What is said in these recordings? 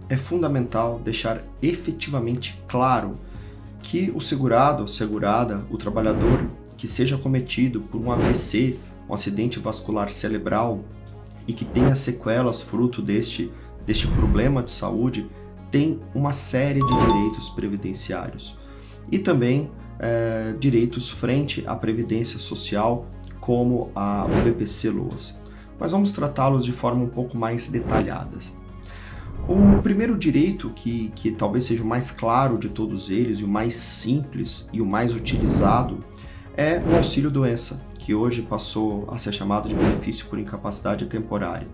é fundamental deixar efetivamente claro que o segurado, segurada, o trabalhador que seja acometido por um AVC, um acidente vascular cerebral, e que tenha sequelas fruto deste problema de saúde, tem uma série de direitos previdenciários e também direitos frente à Previdência Social, como o BPC-Loas. Mas vamos tratá-los de forma um pouco mais detalhada. O primeiro direito, que talvez seja o mais claro de todos eles, e o mais simples e o mais utilizado, é o auxílio-doença, que hoje passou a ser chamado de benefício por incapacidade temporária.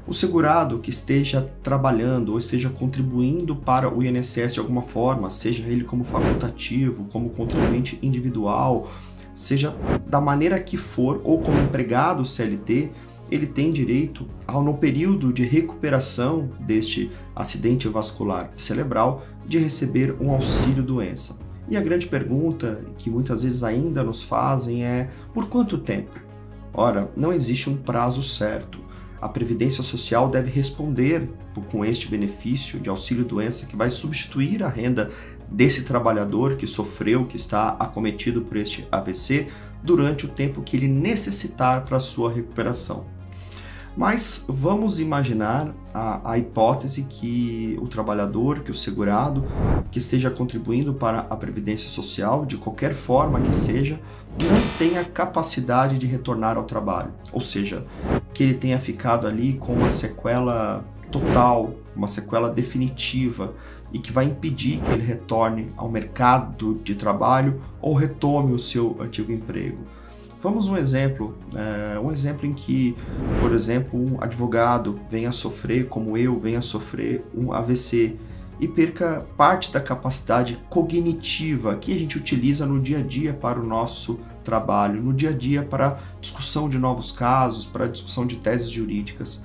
O segurado que esteja trabalhando ou esteja contribuindo para o INSS de alguma forma, seja ele como facultativo, como contribuinte individual, seja da maneira que for, ou como empregado CLT, ele tem direito, no período de recuperação deste acidente vascular cerebral, de receber um auxílio-doença. E a grande pergunta que muitas vezes ainda nos fazem é: por quanto tempo? Ora, não existe um prazo certo. A Previdência Social deve responder com este benefício de auxílio-doença, que vai substituir a renda desse trabalhador que sofreu, que está acometido por este AVC, durante o tempo que ele necessitar para a sua recuperação. Mas vamos imaginar a hipótese que o trabalhador, que o segurado, que esteja contribuindo para a Previdência Social, de qualquer forma que seja, não tenha capacidade de retornar ao trabalho. Ou seja, que ele tenha ficado ali com uma sequela total, uma sequela definitiva, e que vai impedir que ele retorne ao mercado de trabalho ou retome o seu antigo emprego. Vamos um exemplo em que, por exemplo, um advogado venha a sofrer, como eu, venha a sofrer um AVC e perca parte da capacidade cognitiva que a gente utiliza no dia a dia para o nosso trabalho, no dia a dia para discussão de novos casos, para discussão de teses jurídicas.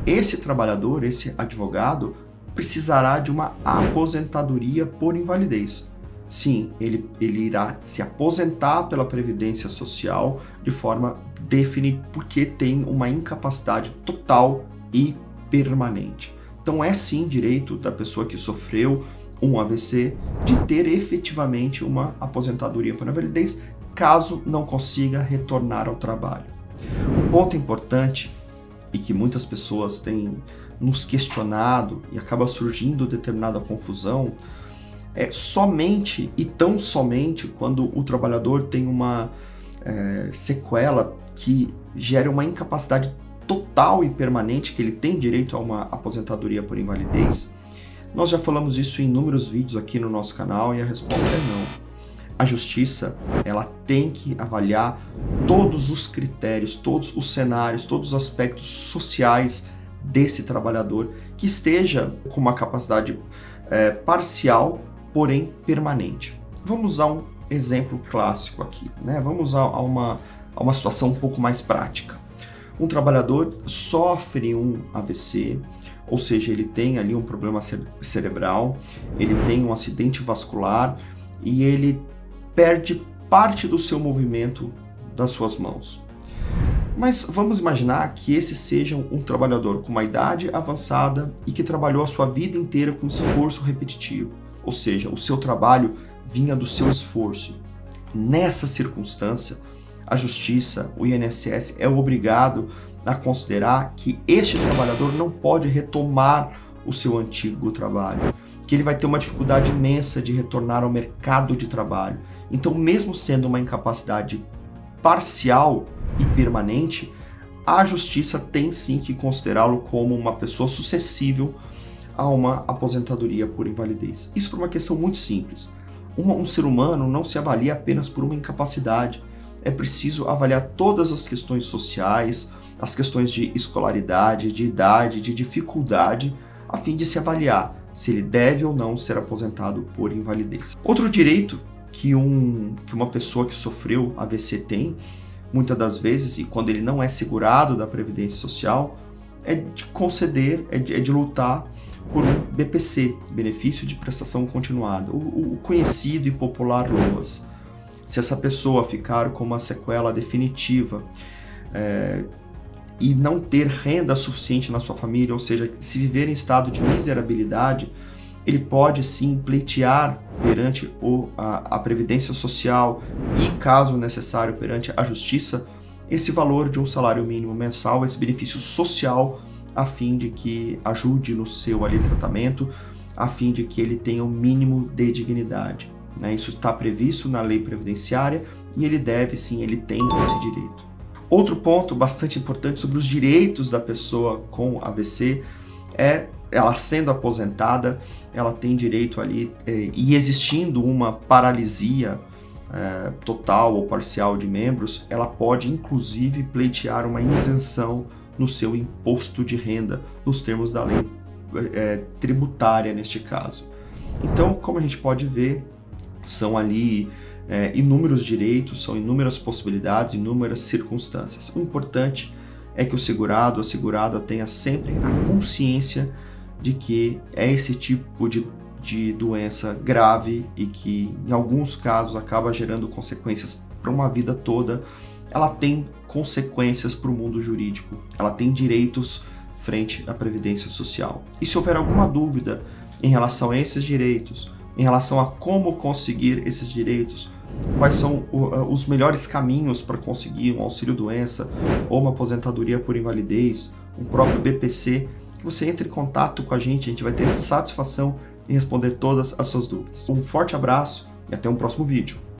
Esse trabalhador, esse advogado, precisará de uma aposentadoria por invalidez. Sim, ele irá se aposentar pela Previdência Social de forma definitiva, porque tem uma incapacidade total e permanente. Então é sim direito da pessoa que sofreu um AVC de ter efetivamente uma aposentadoria por invalidez, caso não consiga retornar ao trabalho. Um ponto importante, e que muitas pessoas têm nos questionado e acaba surgindo determinada confusão, é somente e tão somente quando o trabalhador tem uma sequela que gera uma incapacidade total e permanente, que ele tem direito a uma aposentadoria por invalidez. Nós já falamos isso em inúmeros vídeos aqui no nosso canal e a resposta é não. A Justiça, ela tem que avaliar todos os critérios, todos os cenários, todos os aspectos sociais desse trabalhador que esteja com uma capacidade parcial, porém permanente. Vamos usar um exemplo clássico aqui, né? Vamos usar a uma situação um pouco mais prática. Um trabalhador sofre um AVC, ou seja, ele tem ali um problema cerebral, ele tem um acidente vascular e ele perde parte do seu movimento das suas mãos. Mas vamos imaginar que esse seja um trabalhador com uma idade avançada e que trabalhou a sua vida inteira com esforço repetitivo, ou seja, o seu trabalho vinha do seu esforço. Nessa circunstância, a Justiça, o INSS, é obrigado a considerar que este trabalhador não pode retomar o seu antigo trabalho, que ele vai ter uma dificuldade imensa de retornar ao mercado de trabalho. Então, mesmo sendo uma incapacidade parcial e permanente, a Justiça tem sim que considerá-lo como uma pessoa suscetível a uma aposentadoria por invalidez. Isso por uma questão muito simples. Um ser humano não se avalia apenas por uma incapacidade. É preciso avaliar todas as questões sociais, as questões de escolaridade, de idade, de dificuldade, a fim de se avaliar se ele deve ou não ser aposentado por invalidez. Outro direito que uma pessoa que sofreu AVC tem, muitas das vezes, e quando ele não é segurado da Previdência Social, é de conceder, é de lutar por um BPC, Benefício de Prestação Continuada, o conhecido e popular LOAS. Se essa pessoa ficar com uma sequela definitiva, e não ter renda suficiente na sua família, ou seja, se viver em estado de miserabilidade, ele pode sim pleitear perante a Previdência Social e, caso necessário, perante a Justiça, esse valor de um salário mínimo mensal, esse benefício social, a fim de que ajude no seu tratamento, a fim de que ele tenha o mínimo de dignidade. Isso está previsto na lei previdenciária e ele deve sim, ele tem esse direito. Outro ponto bastante importante sobre os direitos da pessoa com AVC é ela sendo aposentada, ela tem direito ali, e existindo uma paralisia total ou parcial de membros, ela pode inclusive pleitear uma isenção no seu imposto de renda, nos termos da lei tributária neste caso. Então, como a gente pode ver, são ali inúmeros direitos, são inúmeras possibilidades, inúmeras circunstâncias. O importante é que o segurado, a segurada tenha sempre a consciência de que é esse tipo de doença grave e que em alguns casos acaba gerando consequências para uma vida toda. Ela tem consequências para o mundo jurídico, ela tem direitos frente à Previdência Social. E se houver alguma dúvida em relação a esses direitos, em relação a como conseguir esses direitos, quais são os melhores caminhos para conseguir um auxílio-doença ou uma aposentadoria por invalidez, um próprio BPC, que você entre em contato com a gente vai ter satisfação em responder todas as suas dúvidas. Um forte abraço e até um próximo vídeo.